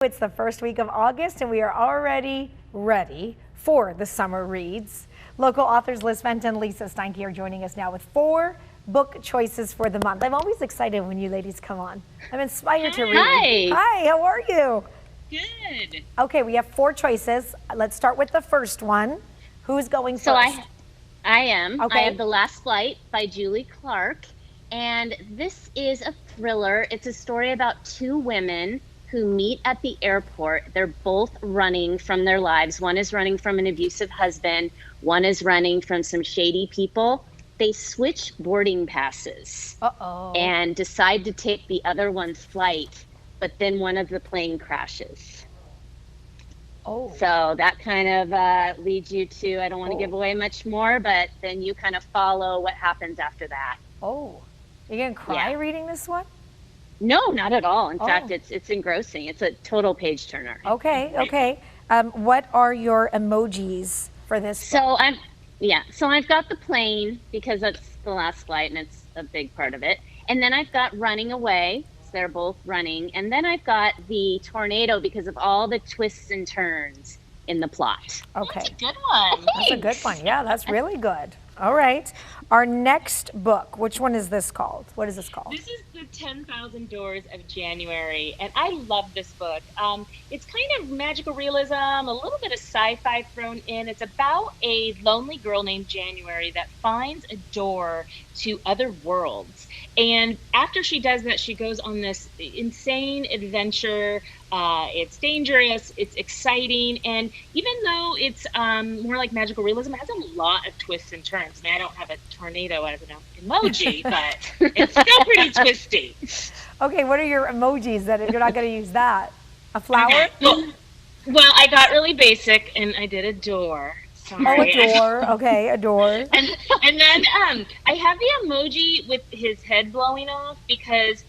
It's the first week of August and we are already ready for the summer reads. Local authors Liz Fenton and Lisa Steinke are joining us now with 4 book choices for the month. I'm always excited when you ladies come on. I'm inspired to read. Hi, how are you? Good. Okay, we have 4 choices. Let's start with the first one. Who's going first? So I am. Okay. I have The Last Flight by Julie Clark. And this is a thriller. It's a story about 2 women who meet at the airport. They're both running from their lives. One is running from an abusive husband. One is running from some shady people. They switch boarding passes and decide to take the other one's flight, but then one of the plane crashes. So that kind of leads you to, I don't want to give away much more, but then you kind of follow what happens after that. You're going to cry reading this one? No, not at all. In fact, it's engrossing. It's a total page turner. Okay. What are your emojis for this? So I've got the plane because that's The Last Flight and it's a big part of it. And then I've got running away. So they're both running. And then I've got the tornado because of all the twists and turns in the plot. Okay. That's a good one. That's a good one. Yeah, that's really good. All right. Our next book, which one is this called? What is this called? This is The 10,000 Doors of January, and I love this book. It's kind of magical realism, a little bit of sci-fi thrown in. It's about a lonely girl named January that finds a door to other worlds. And after she does that, she goes on this insane adventure. It's dangerous, it's exciting, and even though it's more like magical realism, it has a lot of twists and turns. I mean, I don't have a tornado as an emoji, but it's still pretty twisty. Okay, what are your emojis that you're not going to use that? A flower? Okay. Well, I got really basic, and I did a door. Sorry. A door. Okay, a door. And then I have the emoji with his head blowing off because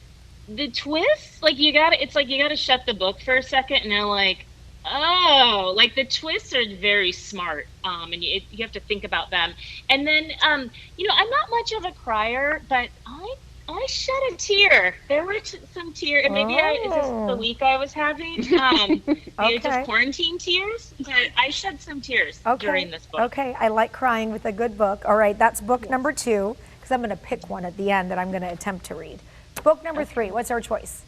the twist, it's like you gotta shut the book for a second and they're like, the twists are very smart, and you have to think about them. And then, I'm not much of a crier, but I shed a tear. There were some tears, and maybe it's just the week I was having, maybe just quarantine tears, but I shed some tears during this book. Okay, I like crying with a good book. All right, that's book number 2, because I'm going to pick one at the end that I'm going to attempt to read. Book number 3, what's our choice?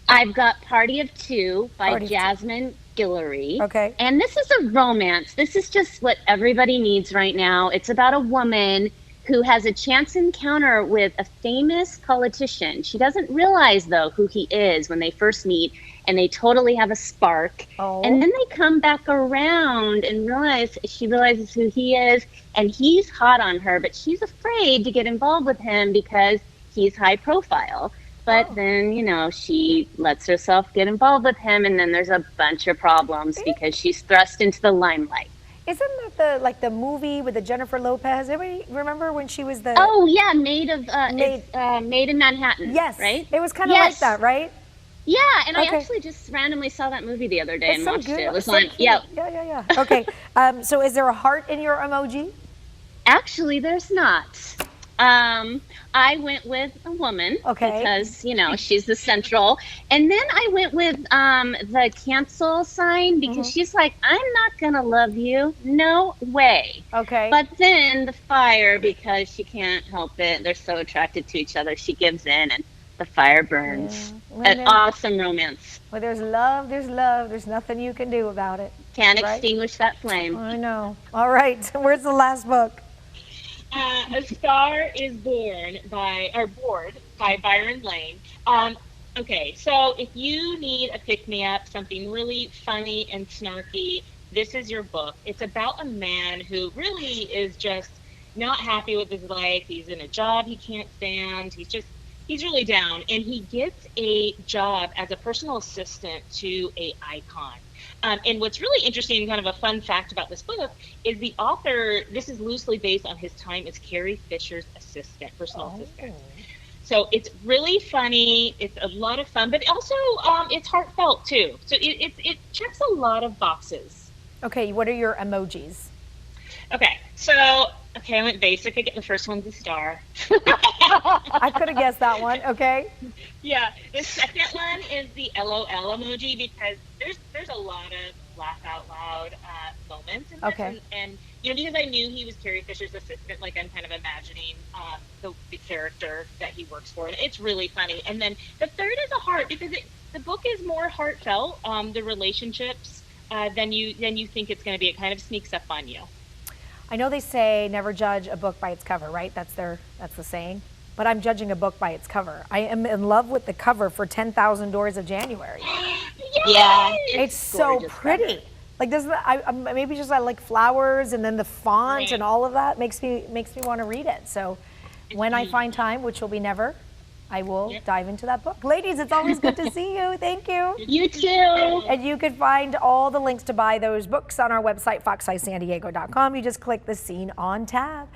I've got Party of Two by Jasmine Guillory. Okay. And this is a romance. This is just what everybody needs right now. It's about a woman who has a chance encounter with a famous politician. She doesn't realize, though, who he is when they first meet, and they totally have a spark. And then they come back around and she realizes who he is, and he's hot on her, but she's afraid to get involved with him because he's high profile. But then, she lets herself get involved with him, and then there's a bunch of problems because she's thrust into the limelight. Isn't that the movie with the Jennifer Lopez? Everybody remember when she was the... Oh, yeah, Made in Manhattan. Yes. Right? It was kind of like that, right? Yeah, and I actually just randomly saw that movie the other day and watched it. It was on... Yeah. Okay, so is there a heart in your emoji? Actually, there's not. I went with a woman because, she's the central. And then I went with the cancel sign because she's like, I'm not going to love you. No way. Okay. But then the fire, because she can't help it. They're so attracted to each other. She gives in and the fire burns. An awesome romance. Well, there's love. There's nothing you can do about it. Can't extinguish that flame. I know. All right. Where's the last book? A Star is Bored by Byron Lane. Okay, so if you need a pick-me-up, something really funny and snarky, this is your book. It's about a man who really is just not happy with his life. He's in a job he can't stand. He's really down, and he gets a job as a personal assistant to a icon. And what's really interesting and kind of a fun fact about this book is the author, this is loosely based on his time as Carrie Fisher's personal assistant. So it's really funny, it's a lot of fun, but also it's heartfelt too. So it checks a lot of boxes. Okay, what are your emojis? Okay, so Okay, I went basic again. The first one's a star. I could have guessed that one. Okay. Yeah, the second one is the LOL emoji because there's a lot of laugh out loud moments in this, Okay. and because I knew he was Carrie Fisher's assistant, like I'm kind of imagining the character that he works for, and it's really funny. And then the third is a heart because the book is more heartfelt, the relationships than you think it's going to be. It kind of sneaks up on you. I know they say never judge a book by its cover, right? That's the saying. But I'm judging a book by its cover. I am in love with the cover for 10,000 Doors of January. Yeah, It's so gorgeous pretty. cover. Like does maybe just I like flowers and then the font Right. and all of that makes me want to read it. So when I find time, which will be never, I will Yep. dive into that book. Ladies, it's always good to see you. Thank you. You too. And you can find all the links to buy those books on our website, foxeyesandiego.com. You just click the Scene On tab.